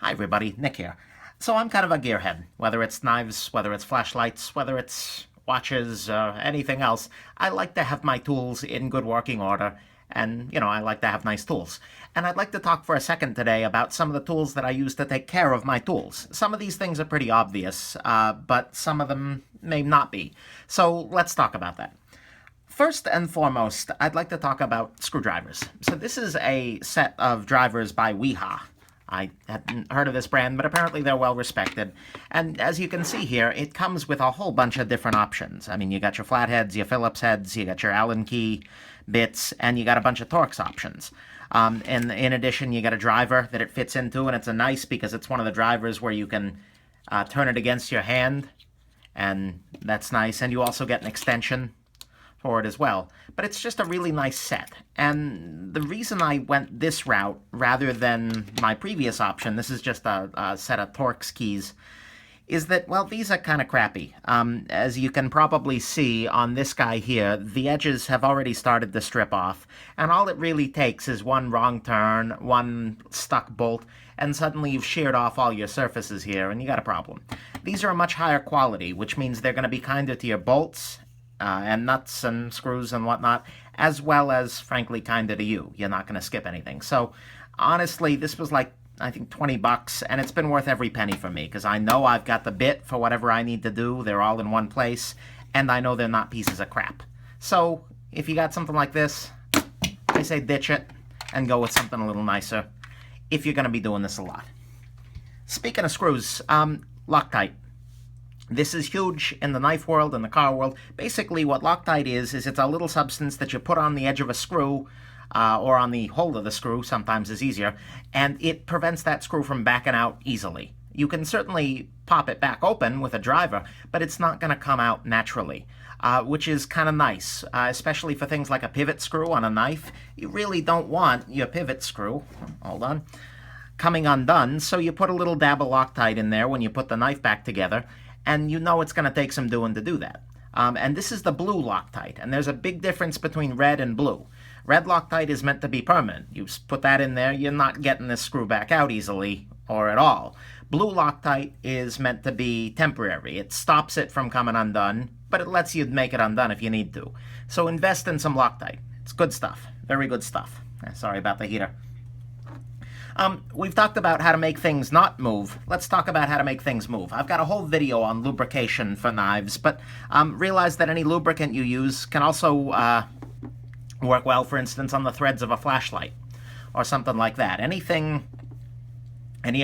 Hi everybody, Nick here. So I'm kind of a gearhead, whether it's knives, whether it's flashlights, whether it's watches, anything else. I like to have my tools in good working order, and, I like to have nice tools. And I'd like to talk for a second today about some of the tools that I use to take care of my tools. Some of these things are pretty obvious, but some of them may not be. So let's talk about that. First and foremost, I'd like to talk about screwdrivers. So this is a set of drivers by Weha. I hadn't heard of this brand, but apparently they're well respected. And as you can see here, it comes with a whole bunch of different options. I mean, you got your flatheads, your Phillips heads, you got your Allen key bits, and you got a bunch of Torx options. And in addition, you got a driver that it fits into, and it's a nice because it's one of the drivers where you can turn it against your hand, and that's nice. And you also get an extension for it as well. But it's just a really nice set. And the reason I went this route rather than my previous option, this is just a set of Torx keys, is that, well, these are kind of crappy. As you can probably see on this guy here, the edges have already started to strip off, and all it really takes is one wrong turn, one stuck bolt, and suddenly you've sheared off all your surfaces here, and you got a problem. These are a much higher quality, which means they're going to be kinder to your bolts, and nuts and screws and whatnot, as well as, frankly, kinder to you. You're not going to skip anything. So, honestly, this was like, I think, $20, and it's been worth every penny for me, because I know I've got the bit for whatever I need to do. They're all in one place, and I know they're not pieces of crap. So, if you got something like this, I say ditch it and go with something a little nicer if you're going to be doing this a lot. Speaking of screws, Loctite. This is huge in the knife world and the car world. Basically, what Loctite is it's a little substance that you put on the edge of a screw, or on the hole of the screw, sometimes is easier, and it prevents that screw from backing out easily. You can certainly pop it back open with a driver, but it's not going to come out naturally, which is kind of nice, especially for things like a pivot screw on a knife. You really don't want your pivot screw, hold on, coming undone, so you put a little dab of Loctite in there when you put the knife back together, and you know it's going to take some doing to do that. And this is the blue Loctite, and there's a big difference between red and blue. Red Loctite is meant to be permanent. You put that in there, you're not getting this screw back out easily, or at all. Blue Loctite is meant to be temporary. It stops it from coming undone, but it lets you make it undone if you need to. So invest in some Loctite. It's good stuff. Very good stuff. Sorry about the heater. We've talked about how to make things not move. Let's talk about how to make things move. I've got a whole video on lubrication for knives, but realize that any lubricant you use can also work well, for instance, on the threads of a flashlight or something like that. Any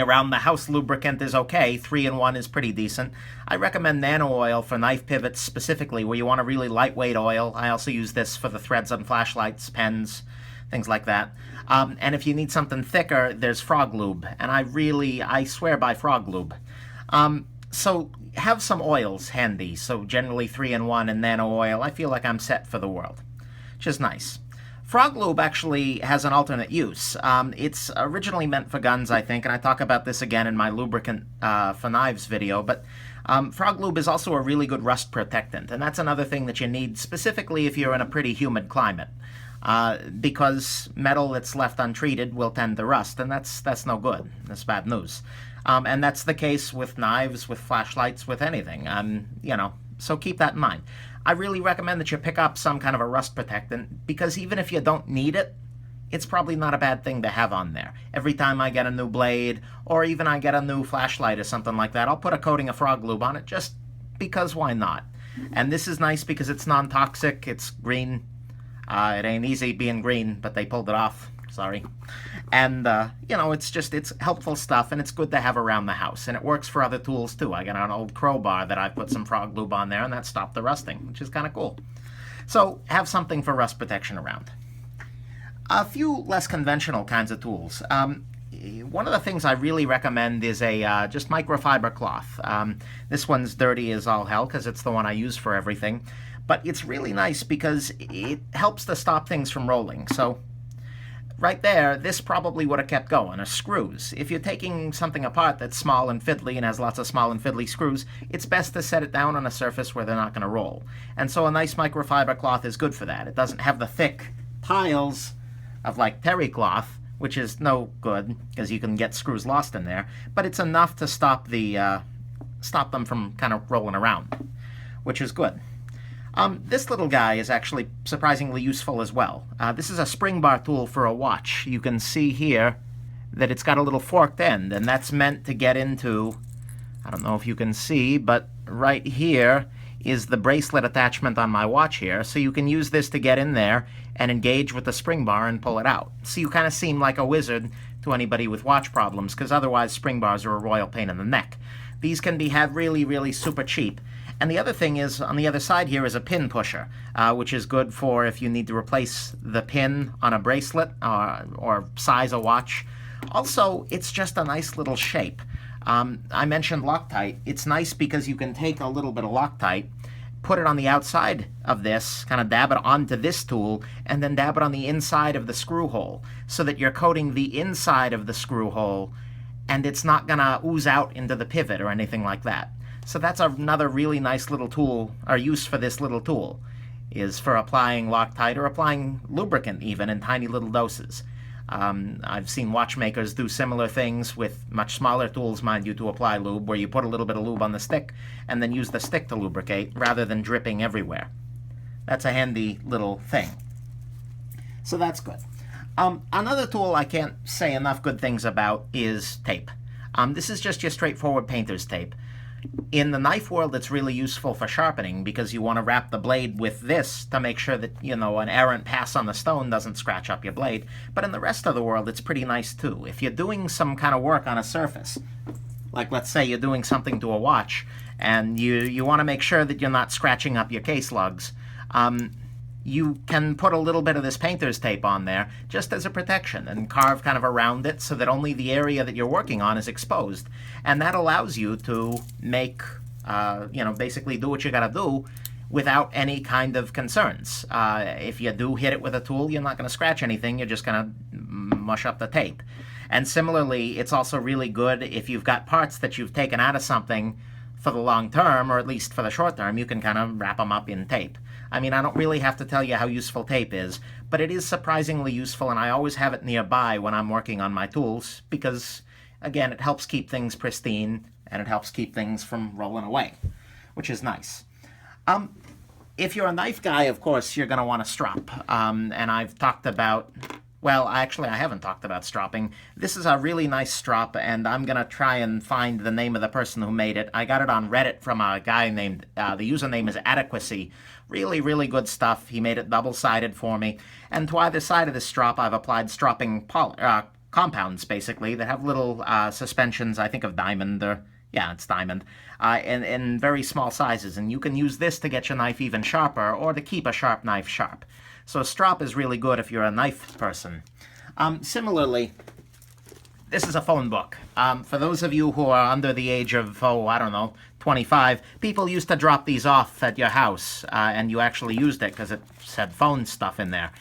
around-the-house lubricant is okay. 3-in-1 is pretty decent. I recommend nano oil for knife pivots specifically, where you want a really lightweight oil. I also use this for the threads on flashlights, pens, things like that. And if you need something thicker, there's Frog Lube, and I swear by Frog Lube. So have some oils handy, so generally 3-in-1 and nano oil. I feel like I'm set for the world, which is nice. Frog Lube actually has an alternate use. It's originally meant for guns, I think, and I talk about this again in my lubricant for knives video, but Frog Lube is also a really good rust protectant, and that's another thing that you need specifically if you're in a pretty humid climate. Because metal that's left untreated will tend to rust, and that's no good. That's bad news. And that's the case with knives, with flashlights, with anything. So keep that in mind. I really recommend that you pick up some kind of a rust protectant, because even if you don't need it, it's probably not a bad thing to have on there. Every time I get a new blade, or even I get a new flashlight or something like that, I'll put a coating of Frog Lube on it, just because why not? And this is nice because it's non-toxic, it's green. It ain't easy being green, but they pulled it off. Sorry. And, it's helpful stuff, and it's good to have around the house. And it works for other tools, too. I got an old crowbar that I put some Frog Lube on there, and that stopped the rusting, which is kind of cool. So, have something for rust protection around. A few less conventional kinds of tools. One of the things I really recommend is a just microfiber cloth. This one's dirty as all hell, because it's the one I use for everything. But it's really nice because it helps to stop things from rolling. So right there, this probably would have kept going, or screws. If you're taking something apart that's small and fiddly and has lots of small and fiddly screws, it's best to set it down on a surface where they're not going to roll. And so a nice microfiber cloth is good for that. It doesn't have the thick piles of like terry cloth, which is no good because you can get screws lost in there, but it's enough to stop them from kind of rolling around, which is good. This little guy is actually surprisingly useful as well. This is a spring bar tool for a watch. You can see here that it's got a little forked end, and that's meant to get into, I don't know if you can see, but right here is the bracelet attachment on my watch here, so you can use this to get in there and engage with the spring bar and pull it out. So you kind of seem like a wizard to anybody with watch problems, because otherwise spring bars are a royal pain in the neck. These can be had really, really super cheap. And the other thing is, on the other side here is a pin pusher, which is good for if you need to replace the pin on a bracelet or size a watch. Also, it's just a nice little shape. I mentioned Loctite. It's nice because you can take a little bit of Loctite, put it on the outside of this, kind of dab it onto this tool, and then dab it on the inside of the screw hole, so that you're coating the inside of the screw hole, and it's not going to ooze out into the pivot or anything like that. So that's another really nice little tool, or use for this little tool, is for applying Loctite or applying lubricant even in tiny little doses. I've seen watchmakers do similar things with much smaller tools, mind you, to apply lube, where you put a little bit of lube on the stick and then use the stick to lubricate rather than dripping everywhere. That's a handy little thing. So that's good. Another tool I can't say enough good things about is tape. This is just your straightforward painter's tape. In the knife world, it's really useful for sharpening because you want to wrap the blade with this to make sure that, an errant pass on the stone doesn't scratch up your blade. But in the rest of the world, it's pretty nice too. If you're doing some kind of work on a surface, like let's say you're doing something to a watch, and you want to make sure that you're not scratching up your case lugs, you can put a little bit of this painter's tape on there just as a protection and carve kind of around it so that only the area that you're working on is exposed. And that allows you to make, basically do what you gotta do without any kind of concerns. If you do hit it with a tool, you're not gonna scratch anything, you're just gonna mush up the tape. And similarly, it's also really good if you've got parts that you've taken out of something for the long term, or at least for the short term, you can kind of wrap them up in tape. I mean, I don't really have to tell you how useful tape is, but it is surprisingly useful, and I always have it nearby when I'm working on my tools because, again, it helps keep things pristine, and it helps keep things from rolling away, which is nice. If you're a knife guy, of course, you're going to want a strop, and I've talked about... Well, actually, I haven't talked about stropping. This is a really nice strop, and I'm going to try and find the name of the person who made it. I got it on Reddit from a guy named, the username is Adequacy. Really, really good stuff. He made it double-sided for me. And to either side of this strop, I've applied stropping compounds, basically, that have little suspensions, I think of diamond, or yeah, it's diamond, in very small sizes. And you can use this to get your knife even sharper, or to keep a sharp knife sharp. So a strop is really good if you're a knife person. Similarly, this is a phone book. For those of you who are under the age of, 25, people used to drop these off at your house, and you actually used it because it said phone stuff in there.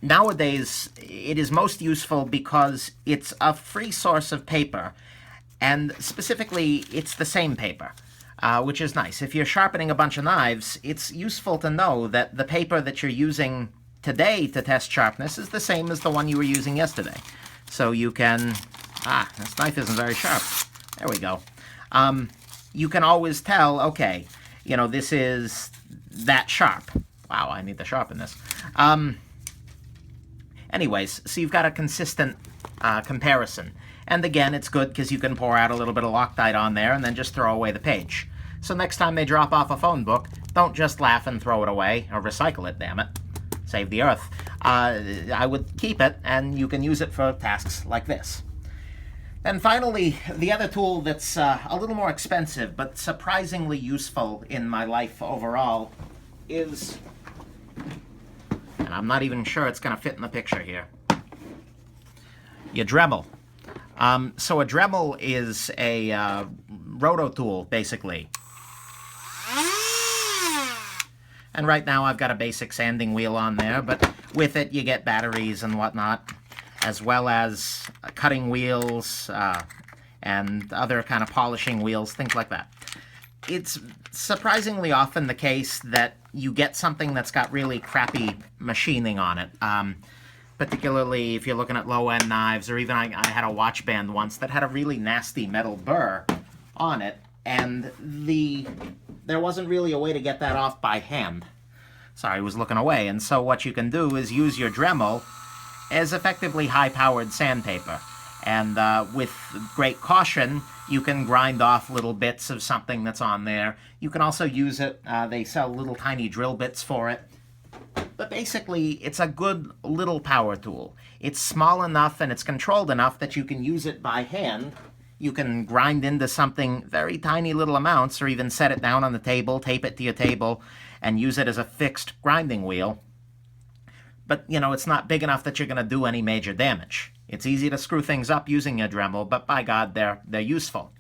Nowadays, it is most useful because it's a free source of paper, and specifically, it's the same paper. Which is nice. If you're sharpening a bunch of knives, it's useful to know that the paper that you're using today to test sharpness is the same as the one you were using yesterday. So you can... this knife isn't very sharp. There we go. You can always tell, okay, this is that sharp. Wow, I need to sharpen this. Anyways, so you've got a consistent comparison. And again, it's good because you can pour out a little bit of Loctite on there and then just throw away the page. So next time they drop off a phone book, don't just laugh and throw it away, or recycle it, damn it. Save the earth. I would keep it, and you can use it for tasks like this. Then finally, the other tool that's a little more expensive, but surprisingly useful in my life overall, is... And I'm not even sure it's going to fit in the picture here. Your Dremel. So a Dremel is a roto tool, basically. And right now I've got a basic sanding wheel on there, but with it you get batteries and whatnot, as well as cutting wheels and other kind of polishing wheels, things like that. It's surprisingly often the case that you get something that's got really crappy machining on it. particularly if you're looking at low-end knives, or even I had a watch band once that had a really nasty metal burr on it, and there wasn't really a way to get that off by hand. Sorry, I was looking away. And so what you can do is use your Dremel as effectively high-powered sandpaper. And with great caution, you can grind off little bits of something that's on there. You can also use it. They sell little tiny drill bits for it. But basically, it's a good little power tool. It's small enough and it's controlled enough that you can use it by hand. You can grind into something very tiny little amounts, or even set it down on the table, tape it to your table, and use it as a fixed grinding wheel. But, you know, it's not big enough that you're going to do any major damage. It's easy to screw things up using a Dremel, but by God, they're useful.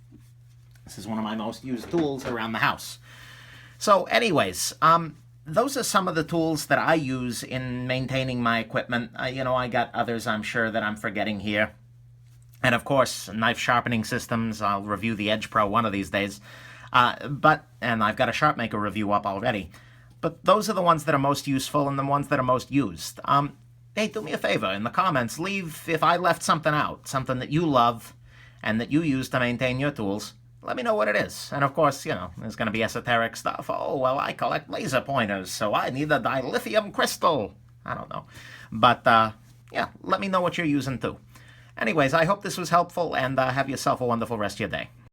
This is one of my most used tools around the house. So anyways, those are some of the tools that I use in maintaining my equipment. You know, I got others I'm sure that I'm forgetting here. And of course, knife sharpening systems. I'll review the Edge Pro one of these days. And I've got a SharpMaker review up already. But those are the ones that are most useful and the ones that are most used. Hey, do me a favor. In the comments, leave if I left something out, something that you love and that you use to maintain your tools. Let me know what it is. And of course, you know, there's going to be esoteric stuff. Oh, well, I collect laser pointers, so I need a dilithium crystal. I don't know. But, yeah, let me know what you're using too. Anyways, I hope this was helpful, and have yourself a wonderful rest of your day.